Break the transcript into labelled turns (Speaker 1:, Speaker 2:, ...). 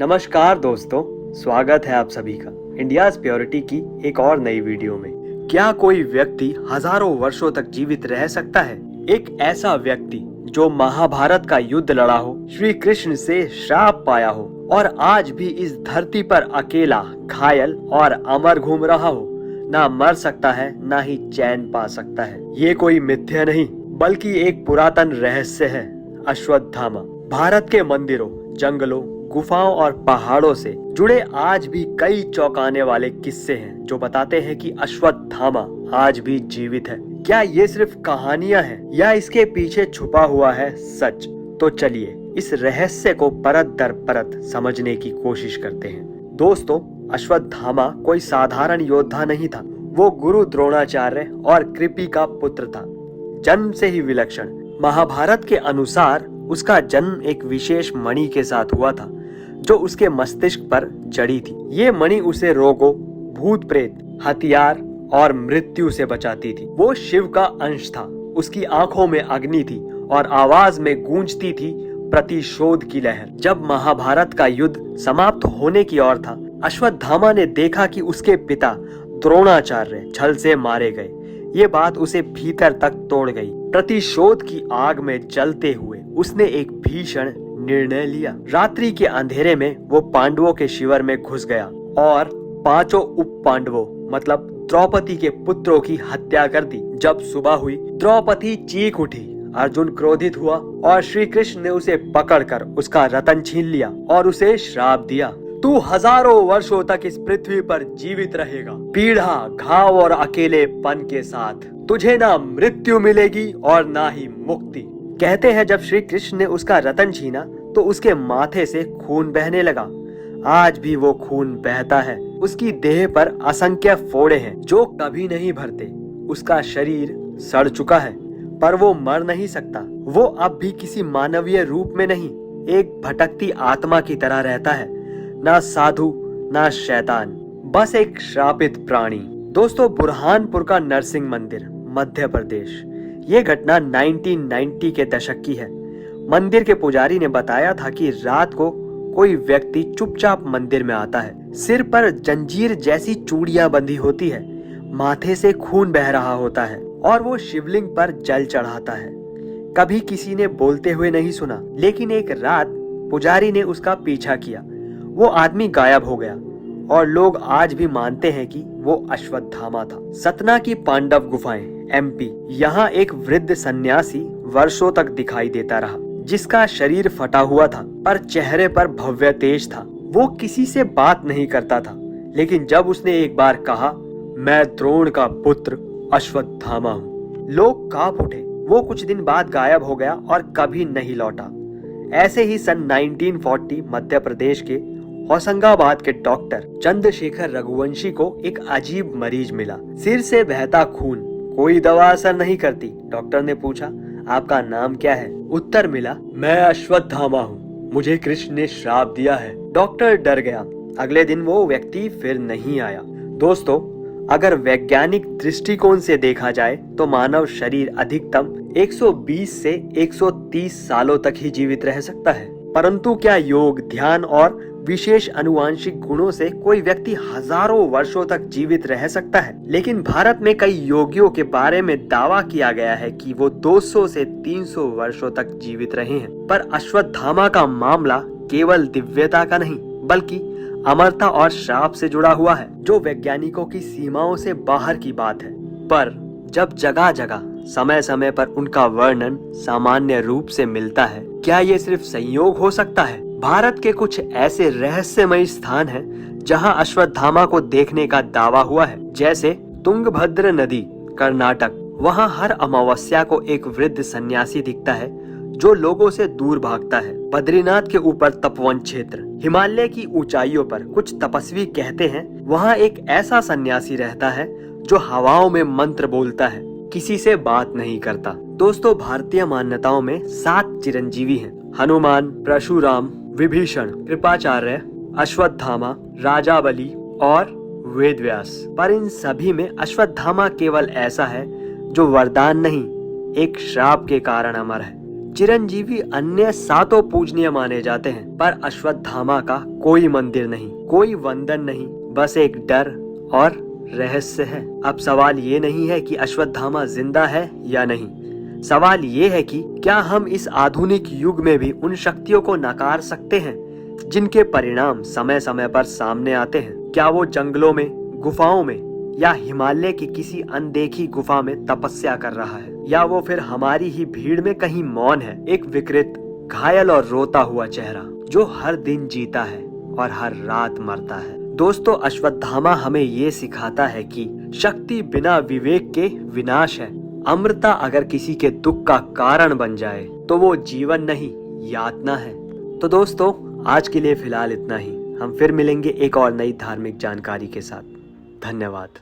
Speaker 1: नमस्कार दोस्तों, स्वागत है आप सभी का इंडियाज प्योरिटी की एक और नई वीडियो में। क्या कोई व्यक्ति हजारों वर्षों तक जीवित रह सकता है? एक ऐसा व्यक्ति जो महाभारत का युद्ध लड़ा हो, श्री कृष्ण से श्राप पाया हो और आज भी इस धरती पर अकेला, घायल और अमर घूम रहा हो, ना मर सकता है ना ही चैन पा सकता है। ये कोई मिथ्या नहीं बल्कि एक पुरातन रहस्य है, अश्वत्थामा। भारत के मंदिरों, जंगलों, गुफाओं और पहाड़ों से जुड़े आज भी कई चौंकाने वाले किस्से हैं जो बताते हैं कि अश्वत्थामा आज भी जीवित है। क्या ये सिर्फ कहानियां हैं या इसके पीछे छुपा हुआ है सच? तो चलिए इस रहस्य को परत दर परत समझने की कोशिश करते हैं। दोस्तों, अश्वत्थामा कोई साधारण योद्धा नहीं था। वो गुरु द्रोणाचार्य और कृपि का पुत्र था, जन्म से ही विलक्षण। महाभारत के अनुसार उसका जन्म एक विशेष मणि के साथ हुआ था जो उसके मस्तिष्क पर जड़ी थी। ये मणि उसे रोगों, भूत प्रेत, हथियार और मृत्यु से बचाती थी। वो शिव का अंश था। उसकी आंखों में अग्नि थी और आवाज में गूंजती थी प्रतिशोध की लहर। जब महाभारत का युद्ध समाप्त होने की ओर था, अश्वत्थामा ने देखा कि उसके पिता द्रोणाचार्य छल से मारे गए। ये बात उसे भीतर तक तोड़ गई। प्रतिशोध की आग में जलते हुए उसने एक भीषण निर्णय लिया। रात्रि के अंधेरे में वो पांडवों के शिविर में घुस गया और पांचों उप पांडवों मतलब द्रौपदी के पुत्रों की हत्या कर दी। जब सुबह हुई, द्रौपदी चीख उठी। अर्जुन क्रोधित हुआ और श्री कृष्ण ने उसे पकड़कर उसका रतन छीन लिया और उसे श्राप दिया। तू हजारों वर्षों तक इस पृथ्वी पर जीवित रहेगा, पीड़ा, घाव और अकेलेपन के साथ। तुझे ना मृत्यु मिलेगी और ना ही मुक्ति। कहते हैं जब श्री कृष्ण ने उसका रतन छीना तो उसके माथे से खून बहने लगा। आज भी वो खून बहता है। उसकी देह पर असंख्य फोड़े हैं जो कभी नहीं भरते। उसका शरीर सड़ चुका है पर वो मर नहीं सकता। वो अब भी किसी मानवीय रूप में नहीं, एक भटकती आत्मा की तरह रहता है। ना साधु ना शैतान, बस एक श्रापित प्राणी। दोस्तों, बुरहानपुर का नरसिंह मंदिर, मध्य प्रदेश। ये घटना 1990 के दशक की है। मंदिर के पुजारी ने बताया था कि रात को कोई व्यक्ति चुपचाप मंदिर में आता है। सिर पर जंजीर जैसी चूड़ियां बंधी होती है, माथे से खून बह रहा होता है और वो शिवलिंग पर जल चढ़ाता है। कभी किसी ने बोलते हुए नहीं सुना, लेकिन एक रात पुजारी ने उसका पीछा किया। वो आदमी गायब हो गया और लोग आज भी मानते हैं कि वो अश्वत्थामा था। सतना की पांडव गुफाएं, MP। यहाँ एक वृद्ध सन्यासी वर्षों तक दिखाई देता रहा, जिसका शरीर फटा हुआ था पर चेहरे पर भव्य तेज था। वो किसी से बात नहीं करता था, लेकिन जब उसने एक बार कहा, मैं द्रोण का पुत्र अश्वत्थामा हूँ, लोग कांप उठे। वो कुछ दिन बाद गायब हो गया और कभी नहीं लौटा। ऐसे ही सन 1940 मध्य प्रदेश के होशंगाबाद के डॉक्टर चंद्रशेखर रघुवंशी को एक अजीब मरीज मिला। सिर से बहता खून, कोई दवा असर नहीं करती। डॉक्टर ने पूछा, आपका नाम क्या है? उत्तर मिला, मैं अश्वत्थामा हूँ, मुझे कृष्ण ने श्राप दिया है। डॉक्टर डर गया। अगले दिन वो व्यक्ति फिर नहीं आया। दोस्तों, अगर वैज्ञानिक दृष्टिकोण से देखा जाए तो मानव शरीर अधिकतम 120 से 130 सालों तक ही जीवित रह सकता है। परंतु क्या योग, ध्यान और विशेष अनुवांशिक गुणों से कोई व्यक्ति हजारों वर्षों तक जीवित रह सकता है? लेकिन भारत में कई योगियों के बारे में दावा किया गया है कि वो 200 से 300 वर्षों तक जीवित रहे हैं। पर अश्वत्थामा का मामला केवल दिव्यता का नहीं बल्कि अमरता और श्राप से जुड़ा हुआ है, जो वैज्ञानिकों की सीमाओं से बाहर की बात है। पर जब जगह जगह समय समय पर उनका वर्णन सामान्य रूप से मिलता है, क्या ये सिर्फ संयोग हो सकता है? भारत के कुछ ऐसे रहस्यमय स्थान हैं जहां अश्वत्थामा को देखने का दावा हुआ है, जैसे तुंगभद्र नदी, कर्नाटक। वहां हर अमावस्या को एक वृद्ध सन्यासी दिखता है जो लोगों से दूर भागता है। बद्रीनाथ के ऊपर तपोवन क्षेत्र, हिमालय की ऊंचाइयों पर कुछ तपस्वी कहते हैं वहां एक ऐसा सन्यासी रहता है जो हवाओं में मंत्र बोलता है, किसी से बात नहीं करता। दोस्तों, भारतीय मान्यताओं में 7 चिरंजीवी हैं, हनुमान, परशुराम, विभीषण, कृपाचार्य, अश्वत्थामा, राजा बलि और वेदव्यास। पर इन सभी में अश्वत्थामा केवल ऐसा है जो वरदान नहीं, एक श्राप के कारण अमर है। चिरंजीवी अन्य सातों पूजनीय माने जाते हैं, पर अश्वत्थामा का कोई मंदिर नहीं, कोई वंदन नहीं, बस एक डर और रहस्य है। अब सवाल ये नहीं है कि अश्वत्थामा जिंदा है या नहीं, सवाल ये है कि क्या हम इस आधुनिक युग में भी उन शक्तियों को नकार सकते हैं जिनके परिणाम समय समय पर सामने आते हैं। क्या वो जंगलों में, गुफाओं में या हिमालय की किसी अनदेखी गुफा में तपस्या कर रहा है, या वो फिर हमारी ही भीड़ में कहीं मौन है, एक विकृत, घायल और रोता हुआ चेहरा जो हर दिन जीता है और हर रात मरता है। दोस्तों, अश्वत्थामा हमें ये सिखाता है कि शक्ति बिना विवेक के विनाश है। अमरता अगर किसी के दुख का कारण बन जाए तो वो जीवन नहीं, यातना है। तो दोस्तों, आज के लिए फिलहाल इतना ही। हम फिर मिलेंगे एक और नई धार्मिक जानकारी के साथ। धन्यवाद।